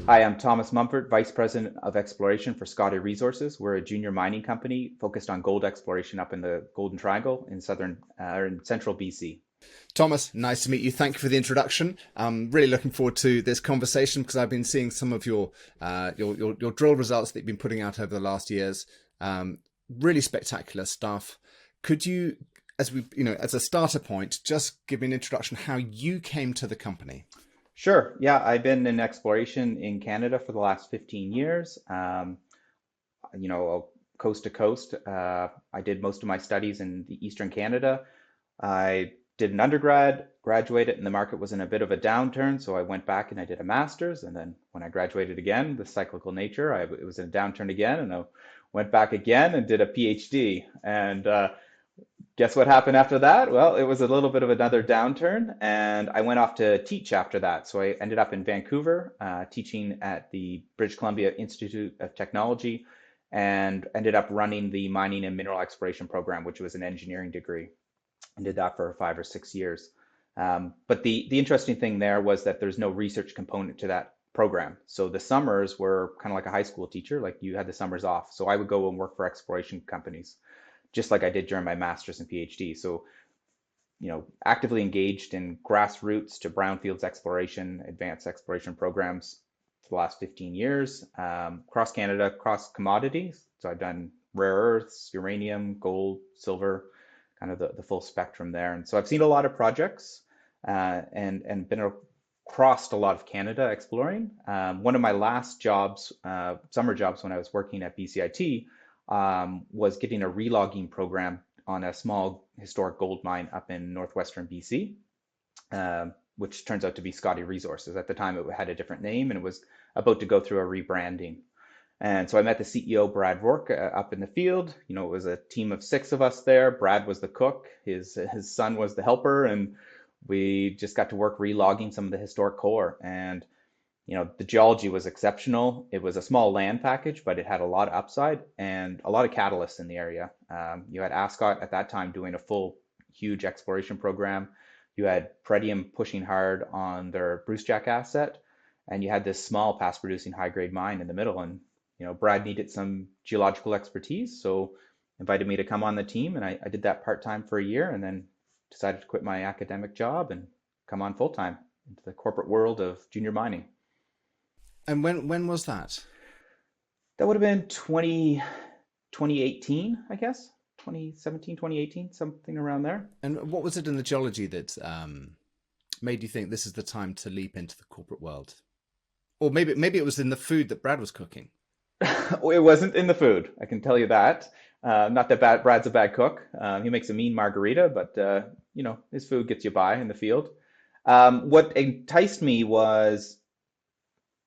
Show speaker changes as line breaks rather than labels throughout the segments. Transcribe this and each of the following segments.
Hi, I'm Thomas Mumford, Vice President of Exploration for Scottie Resources. We're a junior mining company focused on gold exploration up in the Golden Triangle in in central BC.
Thomas, nice to meet you. Thank you for the introduction. I'm really looking forward to this conversation because I've been seeing some of your drill results that you've been putting out over the last years. Really spectacular stuff. Could you, as a starter point, just give me an introduction how you came to the company?
Sure. Yeah, I've been in exploration in Canada for the last 15 years. You know, coast to coast. I did most of my studies in the Eastern Canada. I did an undergrad, graduated, and the market was in a bit of a downturn. So I went back and I did a master's. And then when I graduated again, the cyclical nature, it was in a downturn again. And I went back again and did a PhD. And guess what happened after that? Well, it was a little bit of another downturn. And I went off to teach after that. So I ended up in Vancouver, teaching at the British Columbia Institute of Technology and ended up running the mining and mineral exploration program, which was an engineering degree, and did that for 5 or 6 years. But the interesting thing there was that there's no research component to that program. So the summers were kind of like a high school teacher, like you had the summers off. So I would go and work for exploration companies, just like I did during my master's and PhD. So, actively engaged in grassroots to brownfields exploration, advanced exploration programs for the last 15 years, across Canada, across commodities. So I've done rare earths, uranium, gold, silver, kind of the full spectrum there. And so I've seen a lot of projects and been across a lot of Canada exploring. One of my last jobs, summer jobs when I was working at BCIT, was getting a relogging program on a small historic gold mine up in northwestern BC, which turns out to be Scottie Resources. At the time, it had a different name and it was about to go through a rebranding. And so I met the CEO, Brad Rourke, up in the field. It was a team of 6 of us there. Brad was the cook, his son was the helper, and we just got to work relogging some of the historic core. And the geology was exceptional. It was a small land package, but it had a lot of upside and a lot of catalysts in the area. You had SCOT at that time doing a full, huge exploration program. You had Pretium pushing hard on their Brucejack asset, and you had this small past-producing high-grade mine in the middle. And Brad needed some geological expertise, so invited me to come on the team, and I did that part-time for a year, and then decided to quit my academic job and come on full-time into the corporate world of junior mining.
And when was that?
That would have been 2018, I guess. 2017, 2018, something around there.
And what was it in the geology that made you think this is the time to leap into the corporate world? Or maybe it was in the food that Brad was cooking.
It wasn't in the food, I can tell you that. Not that Brad's a bad cook. He makes a mean margarita, but his food gets you by in the field. What enticed me was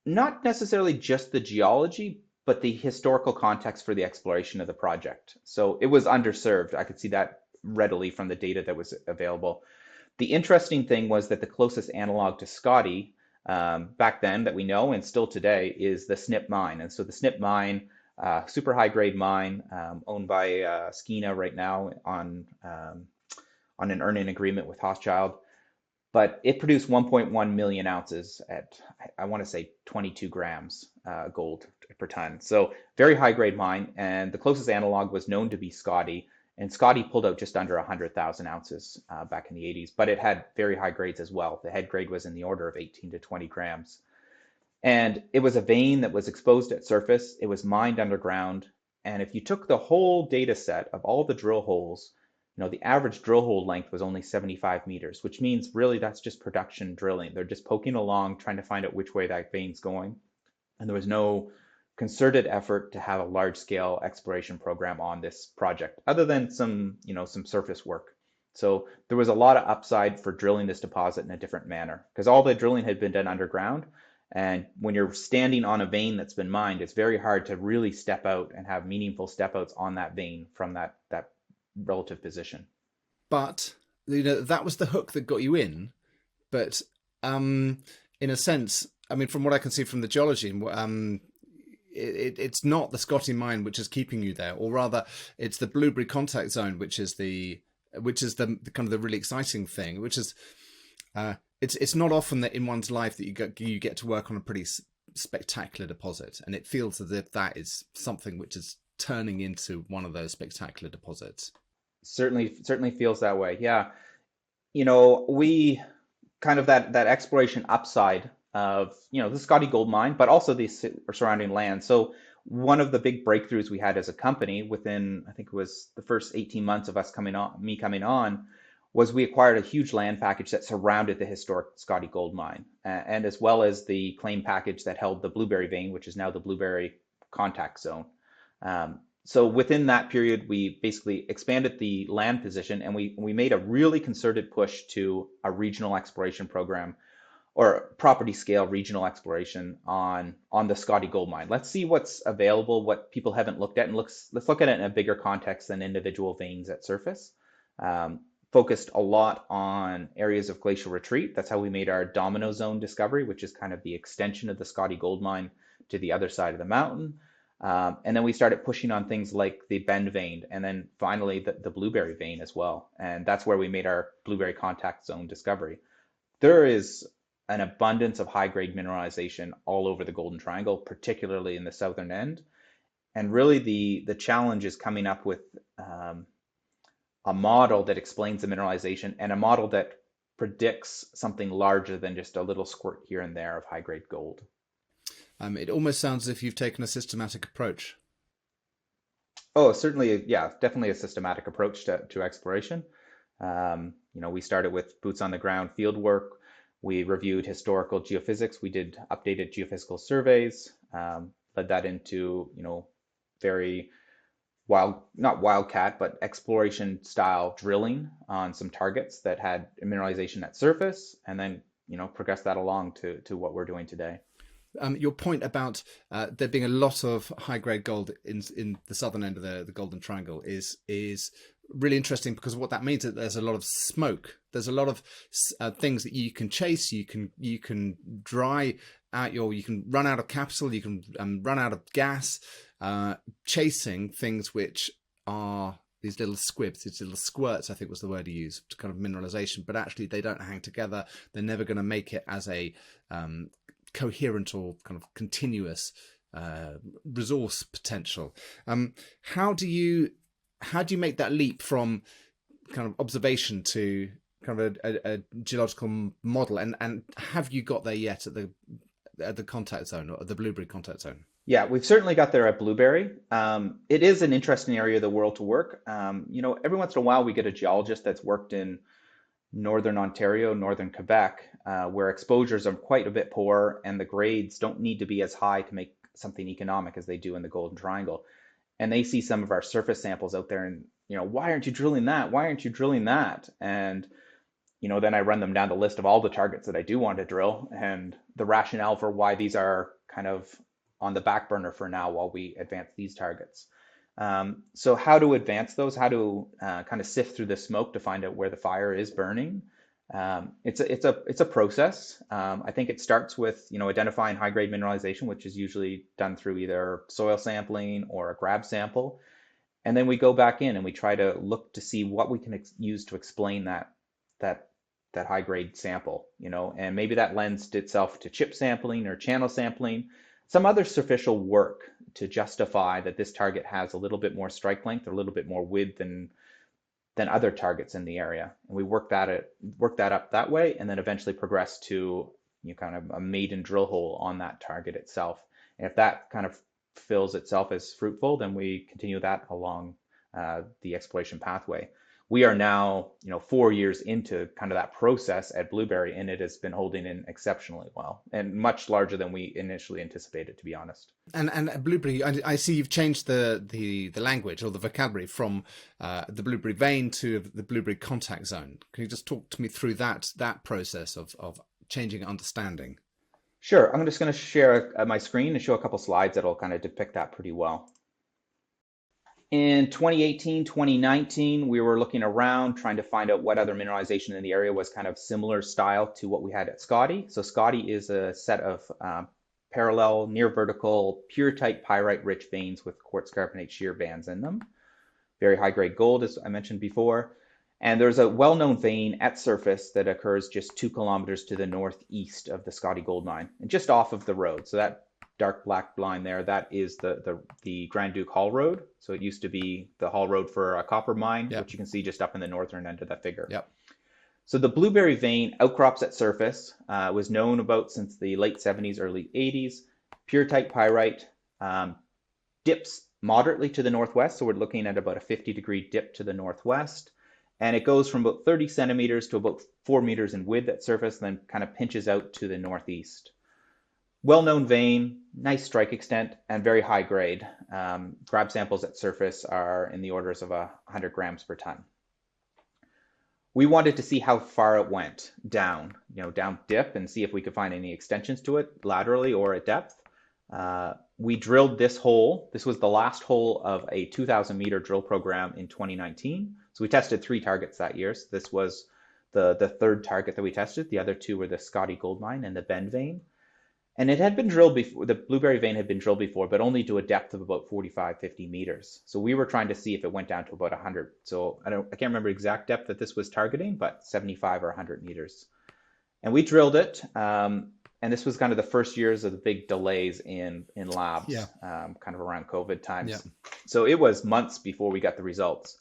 not necessarily just the geology, but the historical context for the exploration of the project. So it was underserved. I could see that readily from the data that was available. The interesting thing was that the closest analog to Scottie back then that we know and still today is the Snip mine. And so the Snip mine, super high grade mine, owned by Skeena right now on an earn-in agreement with Hochschild, but it produced 1.1 million ounces at, I want to say, 22 grams gold per ton. So very high grade mine, and the closest analog was known to be Scottie, and Scottie pulled out just under 100,000 ounces back in the 80s, but it had very high grades as well. The head grade was in the order of 18 to 20 grams. And it was a vein that was exposed at surface. It was mined underground. And if you took the whole data set of all the drill holes, the average drill hole length was only 75 meters, which means really that's just production drilling. They're just poking along, trying to find out which way that vein's going. And there was no concerted effort to have a large scale exploration program on this project, other than some surface work. So there was a lot of upside for drilling this deposit in a different manner, because all the drilling had been done underground. And when you're standing on a vein that's been mined, it's very hard to really step out and have meaningful step outs on that vein from that relative position.
But that was the hook that got you in. But in a sense, I mean, from what I can see from the geology, it's not the Scottie mine which is keeping you there, or rather, it's the Blueberry Contact Zone, which is the kind of the really exciting thing, which is it's not often that in one's life that you get to work on a pretty spectacular deposit, and it feels as if that is something which is turning into one of those spectacular deposits.
Certainly feels that way. Yeah. We kind of that exploration upside of, the Scottie Gold Mine, but also the surrounding land. So one of the big breakthroughs we had as a company within, I think it was the first 18 months of me coming on, was we acquired a huge land package that surrounded the historic Scottie Gold Mine, and as well as the claim package that held the Blueberry vein, which is now the Blueberry contact zone. So within that period, we basically expanded the land position, and we made a really concerted push to a regional exploration program, or property scale regional exploration on the Scottie Gold Mine. Let's see what's available, what people haven't looked at, and let's look at it in a bigger context than individual veins at surface. Focused a lot on areas of glacial retreat. That's how we made our Domino Zone discovery, which is kind of the extension of the Scottie Gold Mine to the other side of the mountain. And then we started pushing on things like the Bend vein, and then finally the Blueberry vein as well. And that's where we made our Blueberry contact zone discovery. There is an abundance of high-grade mineralization all over the Golden Triangle, particularly in the southern end. And really the challenge is coming up with a model that explains the mineralization, and a model that predicts something larger than just a little squirt here and there of high-grade gold.
It almost sounds as if you've taken a systematic approach.
Oh, certainly, yeah, definitely a systematic approach to exploration. We started with boots on the ground field work. We reviewed historical geophysics. We did updated geophysical surveys, led that into, very not wildcat, but exploration style drilling on some targets that had mineralization at surface, and then, progressed that along to what we're doing today.
Your point about there being a lot of high-grade gold in the southern end of the Golden Triangle is really interesting, because what that means is that there's a lot of smoke. There's a lot of things that you can chase. You can dry out you can run out of capital. You can run out of gas, chasing things which are these little squibs, these little squirts, I think was the word you used, to kind of mineralization. But actually, they don't hang together. They're never going to make it as a coherent or kind of continuous resource potential. How do you make that leap from kind of observation to kind of a geological model, and have you got there yet at the contact zone, or the Blueberry contact zone?
Yeah, we've certainly got there at Blueberry. It is an interesting area of the world to work. Every once in a while we get a geologist that's worked in northern Ontario, northern Quebec, where exposures are quite a bit poor and the grades don't need to be as high to make something economic as they do in the Golden Triangle. And they see some of our surface samples out there and, why aren't you drilling that? Why aren't you drilling that? And, then I run them down the list of all the targets that I do want to drill, and the rationale for why these are kind of on the back burner for now while we advance these targets. So how to advance those, how to kind of sift through the smoke to find out where the fire is burning. It's a process. I think it starts with, identifying high grade mineralization, which is usually done through either soil sampling or a grab sample. And then we go back in and we try to look to see what we can use to explain that high grade sample, and maybe that lends itself to chip sampling or channel sampling, some other superficial work to justify that this target has a little bit more strike length or a little bit more width than other targets in the area. And we work that up that way, and then eventually progress to kind of a maiden drill hole on that target itself. And if that kind of fills itself as fruitful, then we continue that along the exploration pathway. We are now, 4 years into kind of that process at Blueberry, and it has been holding in exceptionally well, and much larger than we initially anticipated, to be honest.
And Blueberry, I see you've changed the language or the vocabulary from the Blueberry vein to the Blueberry contact zone. Can you just talk to me through that process of changing understanding?
Sure. I'm just going to share my screen and show a couple slides that'll kind of depict that pretty well. In 2018, 2019, we were looking around trying to find out what other mineralization in the area was kind of similar style to what we had at Scottie. So Scottie is a set of parallel, near vertical, pure-type pyrite-rich veins with quartz carbonate shear bands in them. Very high-grade gold, as I mentioned before. And there's a well-known vein at surface that occurs just 2 kilometers to the northeast of the Scottie Gold Mine, and just off of the road. So that dark black line there, that is the Grand Duke Haul Road. So it used to be the haul road for a copper mine,
Yep.
which you can see just up in the northern end of that figure.
Yep.
So the Blueberry vein outcrops at surface, was known about since the late 70s, early 80s. Pure-type pyrite, dips moderately to the northwest, so we're looking at about a 50-degree dip to the northwest. And it goes from about 30 centimeters to about 4 meters in width at surface, and then kind of pinches out to the northeast. Well-known vein, nice strike extent, and very high grade. Grab samples at surface are in the orders of 100 grams per ton. We wanted to see how far it went down, down dip, and see if we could find any extensions to it laterally or at depth. We drilled this hole. This was the last hole of a 2,000-meter drill program in 2019. So we tested 3 targets that year. So this was the third target that we tested. The other 2 were the Scottie Gold Mine and the Bend vein. And it had been drilled before, the Blueberry vein had been drilled before, but only to a depth of about 45, 50 meters. So we were trying to see if it went down to about 100. So I can't remember exact depth that this was targeting, but 75 or 100 meters. And we drilled it. And this was kind of the first years of the big delays in labs, kind of around COVID times.
Yeah.
So it was months before we got the results.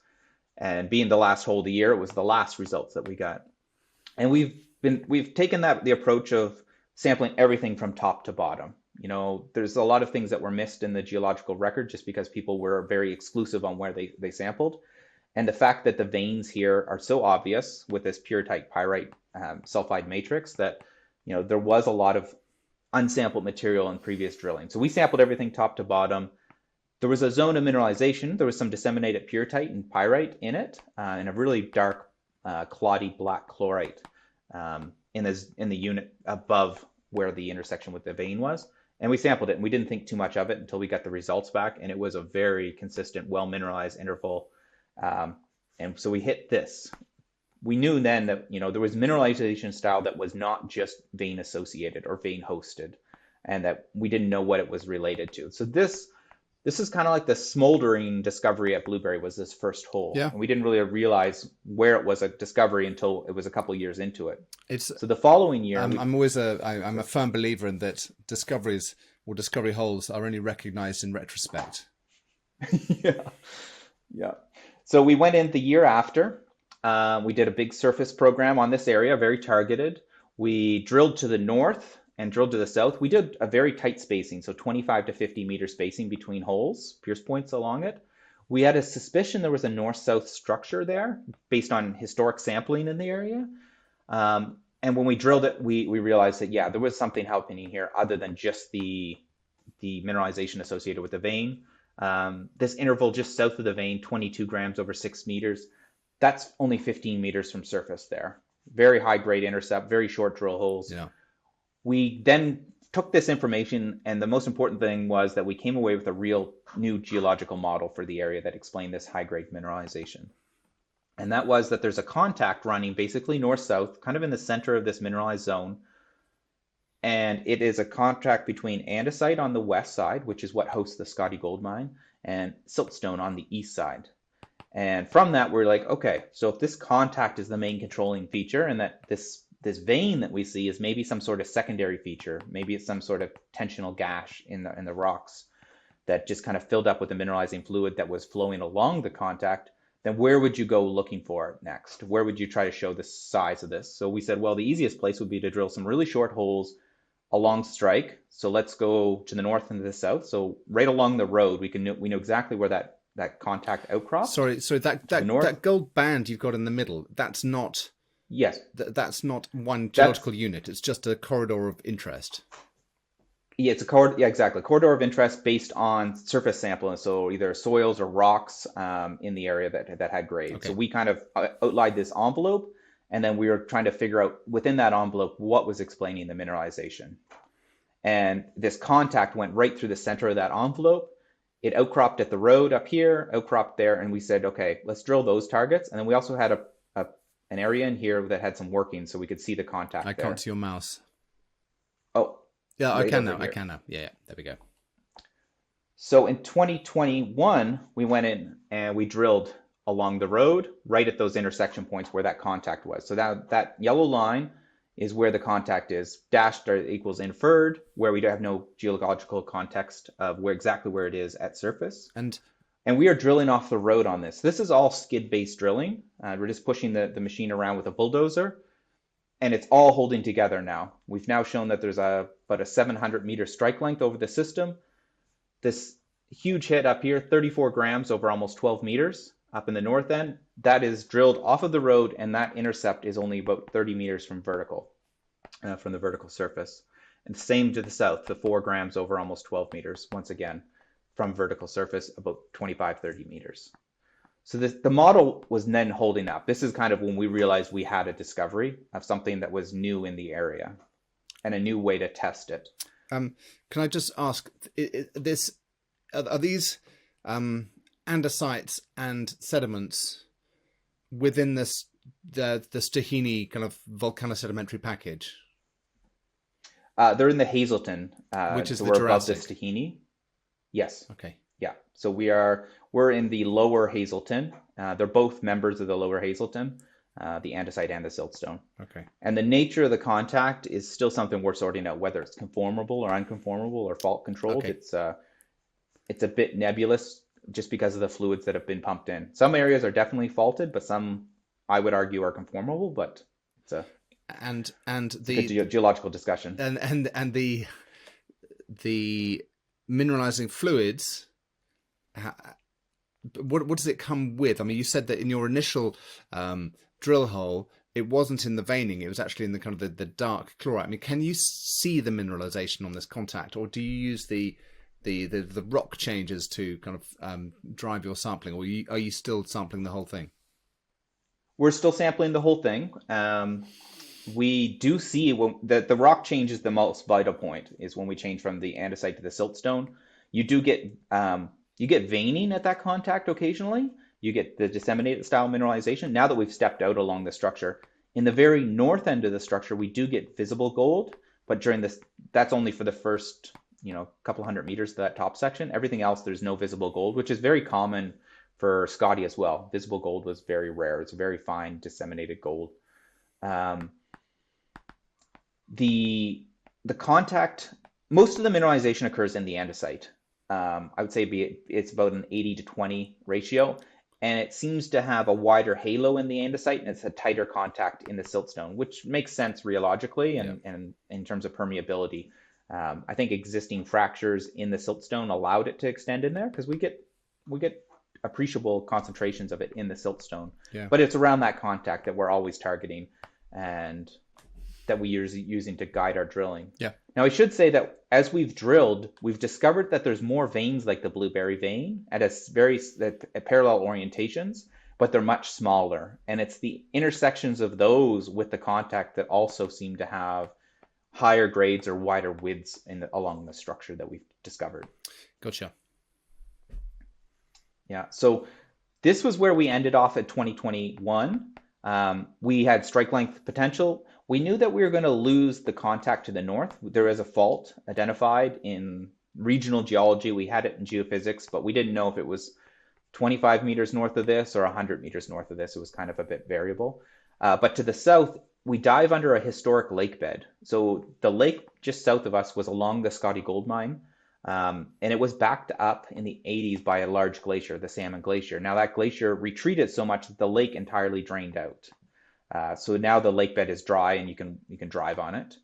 And being the last hole of the year, it was the last results that we got. And we've taken the approach of sampling everything from top to bottom. There's a lot of things that were missed in the geological record just because people were very exclusive on where they sampled. And the fact that the veins here are so obvious with this pure-type pyrite sulfide matrix that there was a lot of unsampled material in previous drilling. So we sampled everything top to bottom. There was a zone of mineralization. There was some disseminated purite and pyrite in it, and a really dark, cloddy black chlorite in the unit above where the intersection with the vein was. And we sampled it, and we didn't think too much of it until we got the results back, and it was a very consistent, well-mineralized interval. And so we hit this. We knew then that there was mineralization style that was not just vein associated or vein hosted, and that we didn't know what it was related to. So this is kind of like the smoldering discovery at Blueberry was this first hole.
Yeah.
And we didn't really realize where it was a discovery until it was a couple of years into it. So the following year,
I'm a firm believer in that discoveries or discovery holes are only recognized in retrospect.
Yeah. So we went in the year after. We did a big surface program on this area, very targeted. We drilled to the north and drilled to the south. We did a very tight spacing, so 25 to 50 meter spacing between holes, pierce points along it. We had a suspicion there was a north-south structure there based on historic sampling in the area. And when we drilled it, we realized that, there was something happening here other than just the mineralization associated with the vein. This interval just south of the vein, 22 grams over 6 meters, that's only 15 meters from surface there. Very high grade intercept, very short drill holes.
Yeah.
We then took this information, and the most important thing was that we came away with a real new geological model for the area that explained this high grade mineralization. And that was that there's a contact running basically north-south, kind of in the center of this mineralized zone. And it is a contact between andesite on the west side, which is what hosts the Scottie Gold Mine, and siltstone on the east side. And from that, we're like, okay, so if this contact is the main controlling feature, and that this vein that we see is maybe some sort of secondary feature, maybe it's some sort of tensional gash in the rocks that just kind of filled up with the mineralizing fluid that was flowing along the contact, then where would you go looking for it next? Where would you try to show the size of this? So we said, well, the easiest place would be to drill some really short holes along strike. So let's go to the north and to the south. So right along the road, we know exactly where that contact outcrops.
Sorry, that gold band you've got in the middle, that's not...
Yes.
That's not one geological unit. It's just a corridor of interest.
Yeah, it's a corridor. Yeah, exactly. Corridor of interest based on surface sampling. So either soils or rocks in the area that had grade. Okay. So we kind of outlined this envelope, and then we were trying to figure out within that envelope what was explaining the mineralization. And this contact went right through the center of that envelope. It outcropped at the road up here, outcropped there, and we said, okay, let's drill those targets. And then we also had an area in here that had some working, so we could see the contact there.
I can't see your mouse.
Oh.
Yeah, right, I can now. Yeah, there we go.
So in 2021, we went in and we drilled along the road, right at those intersection points where that contact was. So that yellow line is where the contact is. Dashed equals inferred, where we have no geological context of exactly where it is at surface.
And
we are drilling off the road on this. This is all skid-based drilling. We're just pushing the machine around with a bulldozer, and it's all holding together now. We've now shown that there's about a 700-meter strike length over the system. This huge hit up here, 34 grams over almost 12 meters up in the north end, that is drilled off of the road, and that intercept is only about 30 meters from the vertical surface. And the same to the south, the 4 grams over almost 12 meters, once again, from vertical surface, about 25, 30 meters. So the model was then holding up. This is kind of when we realized we had a discovery of something that was new in the area and a new way to test it.
Can I just ask, are these andesites and sediments within the Stahini kind of volcanosedimentary package?
They're in the Hazelton,
which is
so
the
we're
Jurassic.
above the Stahini. Yes.
Okay.
Yeah. So we're in the lower Hazelton. They're both members of the lower Hazelton, the andesite and the siltstone.
Okay.
And the nature of the contact is still something we're sorting out, whether it's conformable or unconformable or fault controlled.
Okay.
It's a bit nebulous just because of the fluids that have been pumped in. Some areas are definitely faulted, but some, I would argue, are conformable. But it's a good geological discussion.
And the mineralizing fluids, what does it come with? I mean, you said that in your initial drill hole, it wasn't in the veining; it was actually in the kind of the dark chlorite. I mean, can you see the mineralization on this contact, or do you use the rock changes to kind of drive your sampling, or are you still sampling the whole thing?
We're still sampling the whole thing. We do see the rock change is the most vital point, is when we change from the andesite to the siltstone. You do get veining at that contact occasionally. You get the disseminated style mineralization. Now that we've stepped out along the structure, in the very north end of the structure, we do get visible gold, but that's only for the first couple hundred meters to that top section. Everything else, there's no visible gold, which is very common for Scottie as well. Visible gold was very rare. It's very fine disseminated gold. The contact, most of the mineralization occurs in the andesite. I would say it's about an 80-20 ratio, and it seems to have a wider halo in the andesite, and it's a tighter contact in the siltstone, which makes sense rheologically and in terms of permeability. I think existing fractures in the siltstone allowed it to extend in there because we get appreciable concentrations of it in the siltstone. Yeah. But it's around that contact that we're always targeting and that we're using to guide our drilling. Yeah. Now, I should say that as we've drilled, we've discovered that there's more veins like the Blueberry vein at parallel orientations, but they're much smaller. And it's the intersections of those with the contact that also seem to have higher grades or wider widths along the structure that we've discovered.
Gotcha.
Yeah, so this was where we ended off at 2021. We had strike length potential. We knew that we were going to lose the contact to the north. There is a fault identified in regional geology. We had it in geophysics, but we didn't know if it was 25 meters north of this or 100 meters north of this. It was kind of a bit variable. But to the south, we dive under a historic lake bed. So the lake just south of us was along the Scottie Gold Mine. And it was backed up in the 80s by a large glacier, the Salmon Glacier. Now that glacier retreated so much that the lake entirely drained out. So now the lake bed is dry and you can drive on it.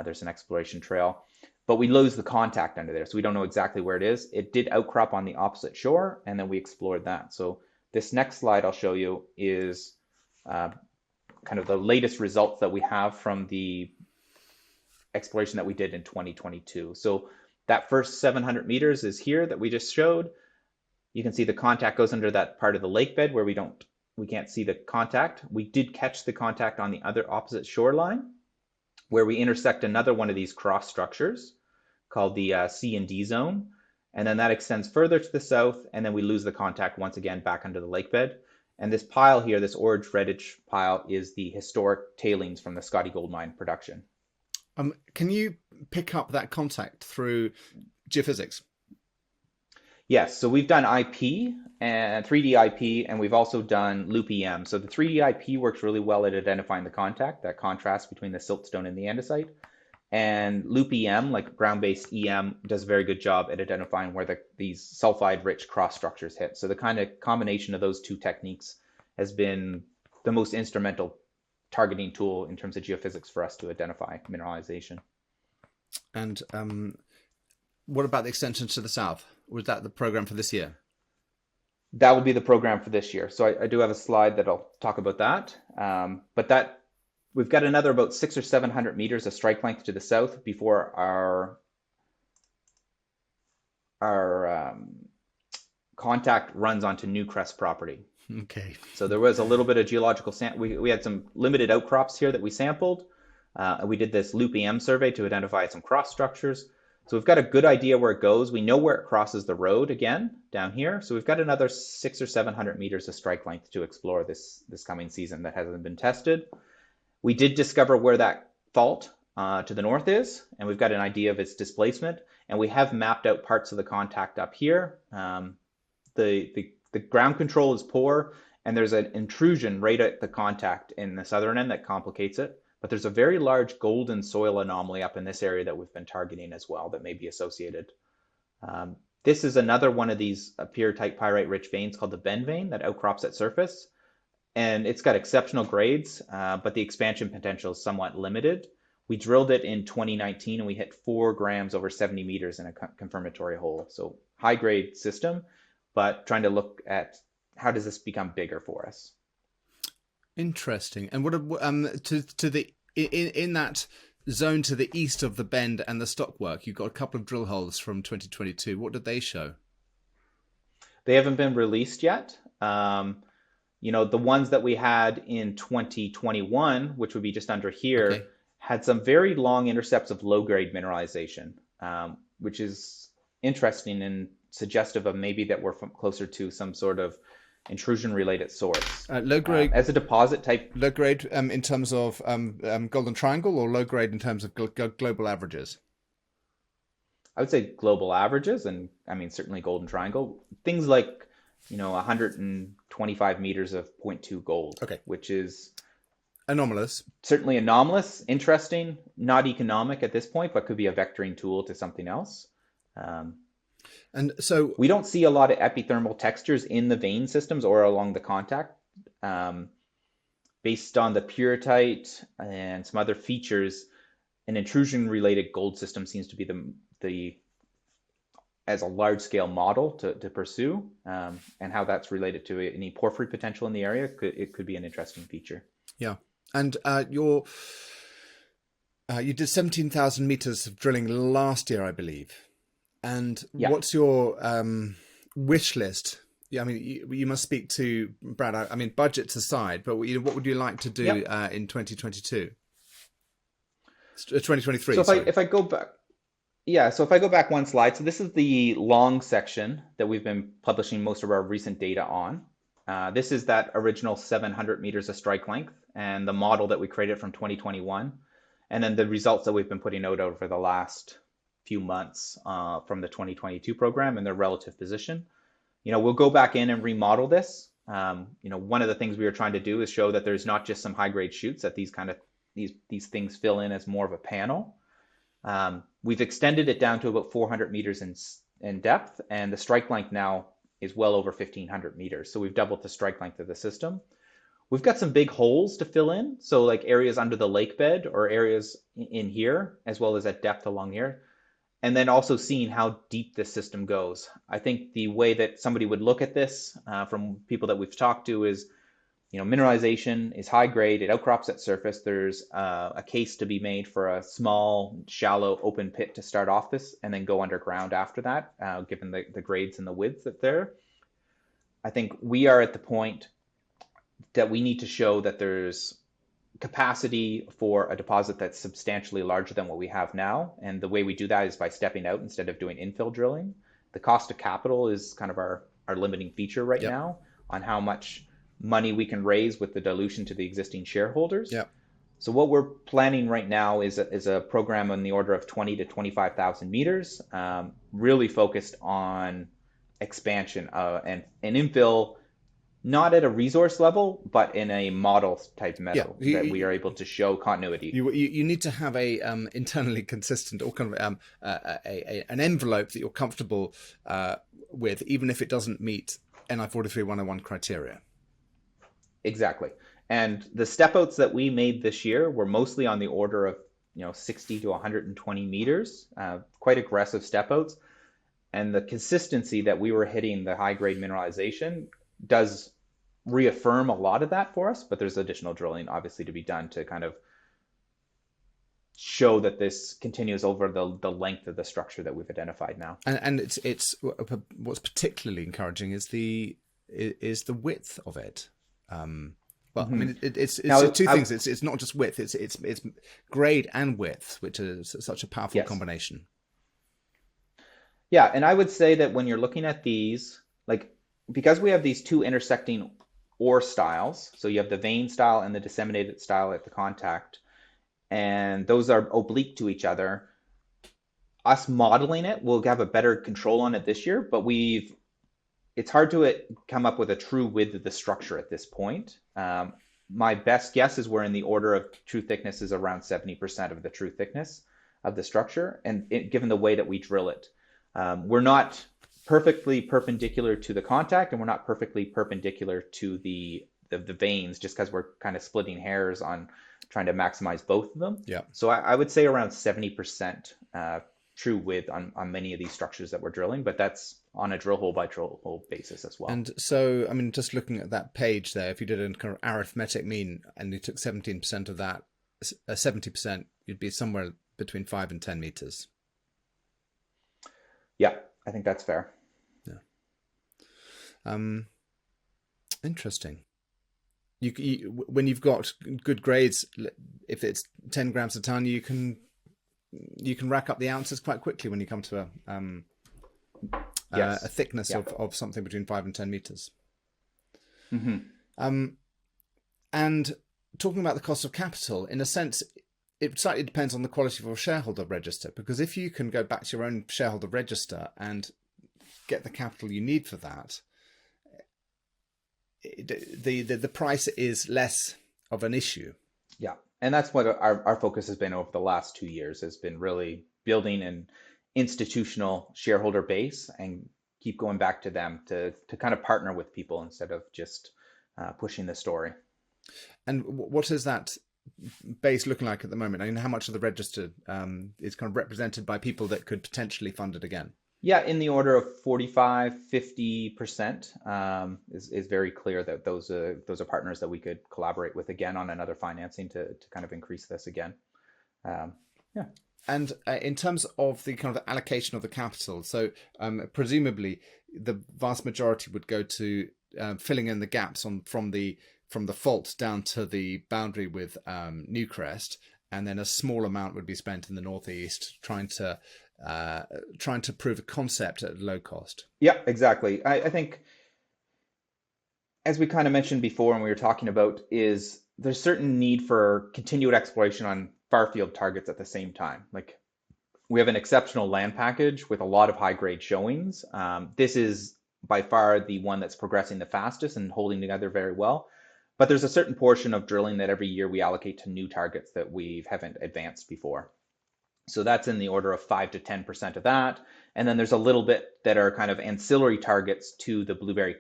There's an exploration trail, but we lose the contact under there. So we don't know exactly where it is. It did outcrop on the opposite shore, and then we explored that. So this next slide I'll show you is kind of the latest results that we have from the exploration that we did in 2022. So that first 700 meters is here that we just showed. You can see the contact goes under that part of the lake bed where we can't see the contact. We did catch the contact on the other opposite shoreline where we intersect another one of these cross structures called the C and D zone. And then that extends further to the south, and then we lose the contact once again back under the lake bed. And this pile here, this orange reddish pile, is the historic tailings from the Scottie Gold Mine production.
Can you pick up that contact through geophysics?
Yes, so we've done IP and 3D IP, and we've also done loop EM. So the 3D IP works really well at identifying the contact, that contrast between the siltstone and the andesite. And loop EM, like ground-based EM, does a very good job at identifying where these sulfide-rich cross structures hit. So the kind of combination of those two techniques has been the most instrumental targeting tool in terms of geophysics for us to identify mineralization.
And what about the extensions to the south? Was that the program for this year?
That will be the program for this year. So I do have a slide that'll talk about that. But that we've got another about 600 or 700 meters of strike length to the south before our contact runs onto Newcrest property.
Okay.
So there was a little bit of geological we had some limited outcrops here that we sampled. We did this loop EM survey to identify some cross structures. So we've got a good idea where it goes. We know where it crosses the road again down here. So we've got another 600 or 700 meters of strike length to explore this coming season that hasn't been tested. We did discover where that fault to the north is, and we've got an idea of its displacement. And we have mapped out parts of the contact up here. The ground control is poor, and there's an intrusion right at the contact in the southern end that complicates it. But there's a very large golden soil anomaly up in this area that we've been targeting as well that may be associated. This is another one of these appearite pyrite-rich veins called the Ben vein that outcrops at surface. And it's got exceptional grades, but the expansion potential is somewhat limited. We drilled it in 2019 and we hit 4 grams over 70 meters in a confirmatory hole. So high-grade system, but trying to look at how does this become bigger for us.
Interesting. And what to the in that zone to the east of the bend and the stockwork, you've got a couple of drill holes from 2022. What did they show?
They haven't been released yet. The ones that we had in 2021, which would be just under here, okay, had some very long intercepts of low-grade mineralization, which is interesting and suggestive of maybe that we're closer to some sort of intrusion-related source.
Low grade
as a deposit type.
Low grade in terms of Golden Triangle, or low grade in terms of global averages?
I would say global averages, and I mean certainly Golden Triangle. Things like 125 meters of 0.2 gold,
okay,
which is
anomalous.
Certainly anomalous, interesting, not economic at this point, but could be a vectoring tool to something else.
And so
we don't see a lot of epithermal textures in the vein systems or along the contact. Based on the pyrrhotite and some other features, an intrusion-related gold system seems to be the as a large-scale model to pursue, and how that's related to any porphyry potential in the area. It could be an interesting feature.
Yeah, and you did 17,000 meters of drilling last year, I believe. And yeah, what's your wish list? Yeah, I mean, you must speak to Brad. I mean, budgets aside, but what would you like to do in 2022? 2023.
So if I go back, so if I go back one slide, so this is the long section that we've been publishing most of our recent data on. This is that original 700 meters of strike length and the model that we created from 2021, and then the results that we've been putting out over the last few months from the 2022 program and their relative position. We'll go back in and remodel this. One of the things we were trying to do is show that there's not just some high-grade shoots, that these things fill in as more of a panel. We've extended it down to about 400 meters in depth, and the strike length now is well over 1,500 meters. So we've doubled the strike length of the system. We've got some big holes to fill in, so like areas under the lake bed or areas in here, as well as at depth along here. And then also seeing how deep this system goes. I think the way that somebody would look at this from people that we've talked to is, mineralization is high grade, it outcrops at surface. There's a case to be made for a small, shallow, open pit to start off this and then go underground after that, given the grades and the width that there. I think we are at the point that we need to show that there's capacity for a deposit that's substantially larger than what we have now. And the way we do that is by stepping out instead of doing infill drilling. The cost of capital is kind of our limiting feature right now on how much money we can raise with the dilution to the existing shareholders.
Yep.
So what we're planning right now is a program on the order of 20 to 25,000 meters, really focused on expansion and an infill, not at a resource level, but in a model type
Yeah,
metal that we are able to show continuity.
you need to have a internally consistent or kind of an envelope that you're comfortable with, even if it doesn't meet NI 43-101 criteria.
Exactly. And the step outs that we made this year were mostly on the order of 60 to 120 meters, quite aggressive step outs. And the consistency that we were hitting the high grade mineralization does reaffirm a lot of that for us, but there's additional drilling obviously to be done to kind of show that this continues over the length of the structure that we've identified now.
And it's what's particularly encouraging is the width of it. Well, I mean, it's
Now,
two things. It's not just width. It's grade and width, which is such a powerful
yes.
combination.
Yeah, and I would say that when you're looking at these, like, because we have these two intersecting ore styles, so you have the vein style and the disseminated style at the contact, and those are oblique to each other, us modeling it, we'll have a better control on it this year, but it's hard to come up with a true width of the structure at this point. My best guess is we're in the order of true thickness is around 70% of the true thickness of the structure, and given the way that we drill it. We're not perfectly perpendicular to the contact, and we're not perfectly perpendicular to the veins, just because we're kind of splitting hairs on trying to maximize both of them.
Yeah.
So I would say around 70% true width on many of these structures that we're drilling, but that's on a drill hole by drill hole basis as well.
And so, I mean, just looking at that page there, if you did a kind of arithmetic mean and you took 17% of that, 70%, you'd be somewhere between 5 and 10 meters.
Yeah, I think that's fair.
Yeah. Interesting. You when you've got good grades, if it's 10 grams a ton, you can rack up the ounces quite quickly when you come to
yes.
a thickness
yeah.
of something between 5 and 10 meters.
Mm-hmm.
And talking about the cost of capital, in a sense, it slightly depends on the quality of your shareholder register, because if you can go back to your own shareholder register and get the capital you need for that, the price is less of an issue.
Yeah, and that's what our focus has been over the last 2 years, has been really building an institutional shareholder base and keep going back to them to kind of partner with people instead of just pushing the story.
And what is that base looking like at the moment? I mean, how much of the register is kind of represented by people that could potentially fund it again?
Yeah, in the order of 45-50% is very clear that those are partners that we could collaborate with again on another financing to kind of increase this again. Yeah.
And in terms of the kind of allocation of the capital, so presumably the vast majority would go to filling in the gaps from the fault down to the boundary with Newcrest, and then a small amount would be spent in the northeast trying to prove a concept at low cost.
Yeah, exactly. I think, as we kind of mentioned before when we were talking about, is there's certain need for continued exploration on far field targets at the same time. Like, we have an exceptional land package with a lot of high grade showings. This is by far the one that's progressing the fastest and holding together very well. But there's a certain portion of drilling that every year we allocate to new targets that we haven't advanced before. So that's in the order of 5 to 10% of that. And then there's a little bit that are kind of ancillary targets to the Blueberry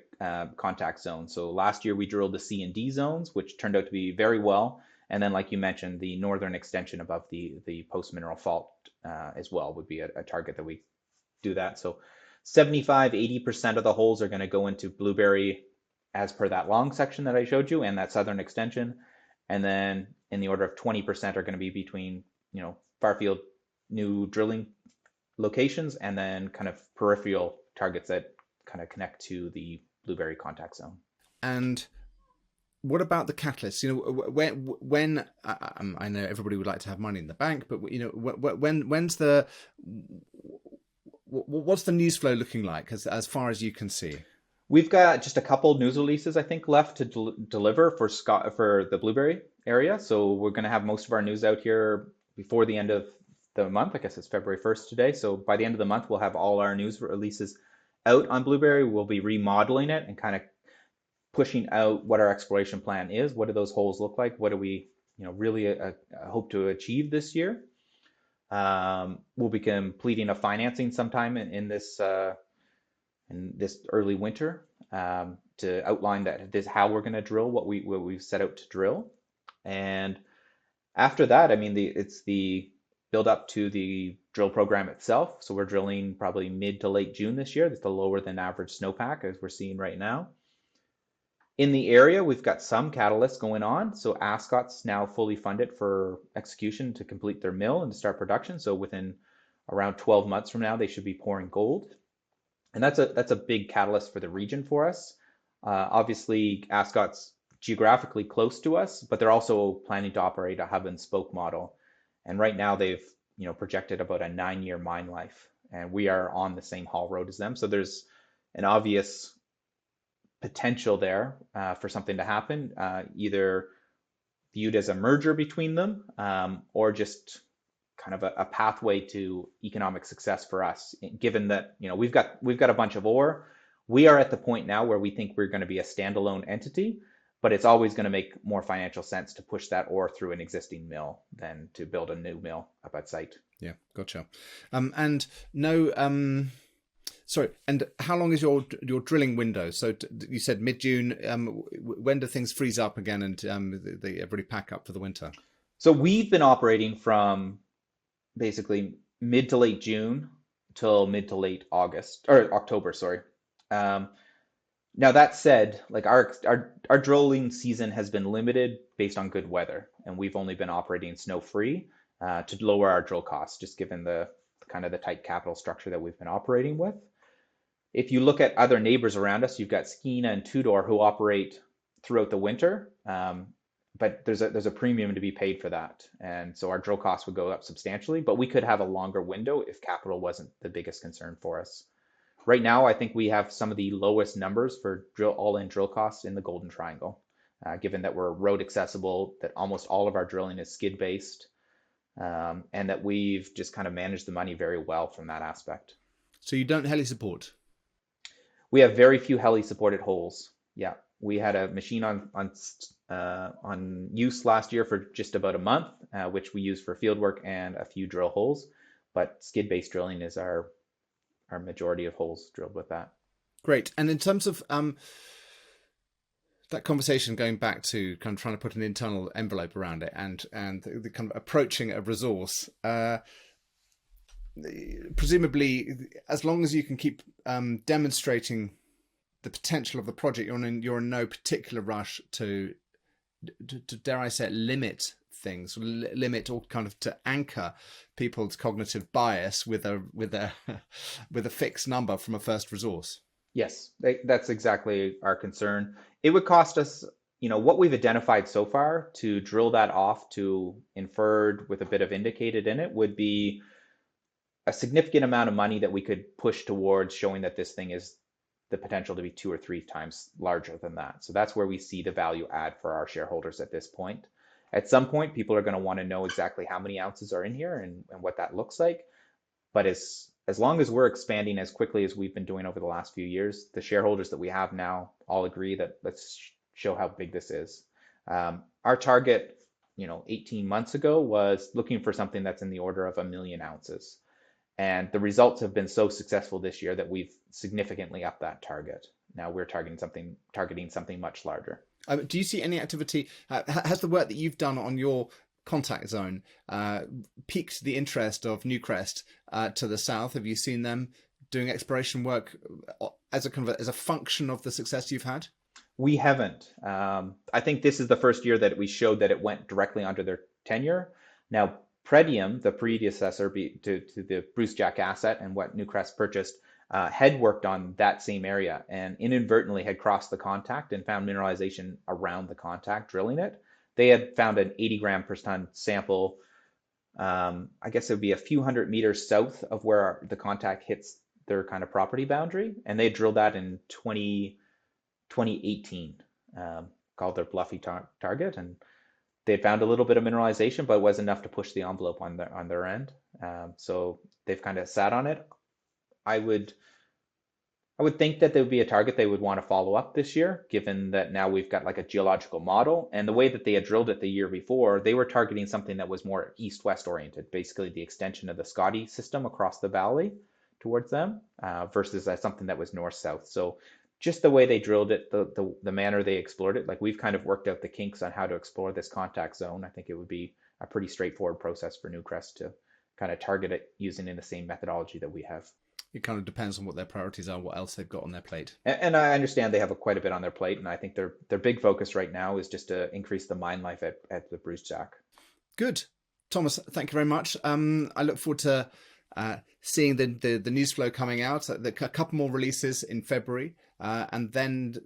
contact zone. So last year we drilled the C and D zones, which turned out to be very well. And then, like you mentioned, the northern extension above the post-mineral fault as well would be a target that we do that. So 75-80% of the holes are going to go into Blueberry as per that long section that I showed you and that southern extension. And then in the order of 20% are going to be between, far field new drilling locations and then kind of peripheral targets that kind of connect to the Blueberry contact zone.
And what about the catalyst? When I know everybody would like to have money in the bank, but what's the news flow looking like as far as you can see?
We've got just a couple news releases, I think, left to deliver for the Blueberry area. So we're going to have most of our news out here before the end of the month. I guess it's February 1st today. So by the end of the month, we'll have all our news releases out on Blueberry, we'll be remodeling it and kind of pushing out what our exploration plan is. What do those holes look like? What do we, really hope to achieve this year? We'll be completing a financing sometime in this early winter, to outline that this how we're going to drill what we've set out to drill. And after that, I mean, it's the build up to the drill program itself. So we're drilling probably mid to late June this year. That's the lower than average snowpack as we're seeing right now. In the area, we've got some catalysts going on. So Ascot's now fully funded for execution to complete their mill and to start production. So within around 12 months from now, they should be pouring gold. And that's a big catalyst for the region for us. Obviously, Ascot's geographically close to us, but they're also planning to operate a hub and spoke model. And right now they've projected about a 9-year mine life, and we are on the same haul road as them. So there's an obvious potential there for something to happen, either viewed as a merger between them, or just kind of a pathway to economic success for us, given that we've got a bunch of ore. We are at the point now where we think we're going to be a standalone entity, but it's always going to make more financial sense to push that ore through an existing mill than to build a new mill up at site.
Yeah, gotcha. And no, sorry. And how long is your drilling window? So you said mid-June. When do things freeze up again and they everybody pack up for the winter?
So we've been operating from basically mid to late June till mid to late August or October, sorry. Now that said, like our drilling season has been limited based on good weather, and we've only been operating snow free to lower our drill costs, just given the kind of the tight capital structure that we've been operating with. If you look at other neighbors around us, you've got Skeena and Tudor who operate throughout the winter. But there's a premium to be paid for that. And so our drill costs would go up substantially, but we could have a longer window if capital wasn't the biggest concern for us. Right now, I think we have some of the lowest numbers for all-in drill costs in the Golden Triangle, given that we're road accessible, that almost all of our drilling is skid based, and that we've just kind of managed the money very well from that aspect.
So you don't heli support?
We have very few heli supported holes. Yeah, we had a machine on use last year for just about a month, which we use for field work and a few drill holes. But skid-based drilling is our majority of holes drilled with that.
Great. And in terms of that conversation, going back to kind of trying to put an internal envelope around it and the kind of approaching a resource, presumably, as long as you can keep demonstrating the potential of the project, you're in no particular rush to dare I say it, limit things, limit or kind of to anchor people's cognitive bias with a with a fixed number from a first resource.
Yes, that's exactly our concern. It would cost us, what we've identified so far to drill that off to inferred with a bit of indicated in it would be a significant amount of money that we could push towards showing that this thing is the potential to be 2 or 3 times larger than that. So that's where we see the value add for our shareholders at this point. At some point, people are going to want to know exactly how many ounces are in here and what that looks like. But as long as we're expanding as quickly as we've been doing over the last few years, the shareholders that we have now all agree that let's show how big this is. Our target, 18 months ago was looking for something that's in the order of 1 million ounces. And the results have been so successful this year that we've significantly upped that target. Now we're targeting something much larger.
Do you see any activity? Has the work that you've done on your contact zone piqued the interest of Newcrest to the south? Have you seen them doing exploration work as a function of the success you've had?
We haven't. I think this is the first year that we showed that it went directly under their tenure. Now, Pretium, the predecessor to the Bruce Jack asset and what Newcrest purchased, had worked on that same area and inadvertently had crossed the contact and found mineralization around the contact, drilling it. They had found an 80 gram per ton sample. I guess it would be a few hundred meters south of where the contact hits their kind of property boundary. And they drilled that in 2018, called their Bluffy target. And they had found a little bit of mineralization, but it was enough to push the envelope on their end. So they've kind of sat on it. I would I would think that there would be a target they would want to follow up this year, given that now we've got like a geological model. And the way that they had drilled it the year before, they were targeting something that was more east-west oriented, basically the extension of the Scottie system across the valley towards them, versus something that was north-south. So just the way they drilled it, the manner they explored it, like we've kind of worked out the kinks on how to explore this contact zone. I think it would be a pretty straightforward process for Newcrest to kind of target it using in the same methodology that we have.
It kind of depends on what their priorities are, what else they've got on their plate.
And I understand they have quite a bit on their plate, and I think their big focus right now is just to increase the mine life at the Brucejack.
Good, Thomas. Thank you very much. I look forward to seeing the news flow coming out. A couple more releases in February, and then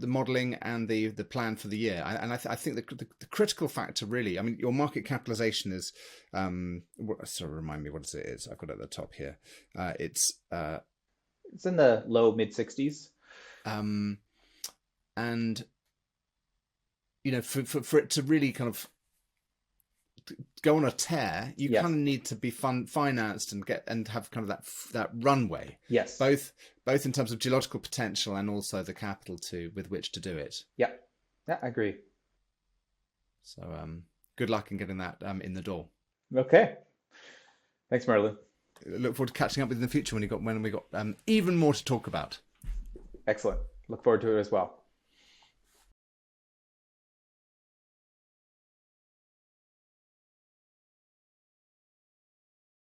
the modelling and the plan for the year. And I think the critical factor, really, I mean, your market capitalization is, remind me what it is. I've got it at the top here. It's
in the low mid 60s.
And you know, for it to really kind of go on a tear, you kind of need to be financed and have kind of that runway.
Yes.
Both in terms of geological potential and also the capital with which to do it.
Yeah. Yeah, I agree.
So good luck in getting that in the door.
Okay. Thanks, Merlin.
Look forward to catching up with you in the future when we got even more to talk about.
Excellent. Look forward to it as well.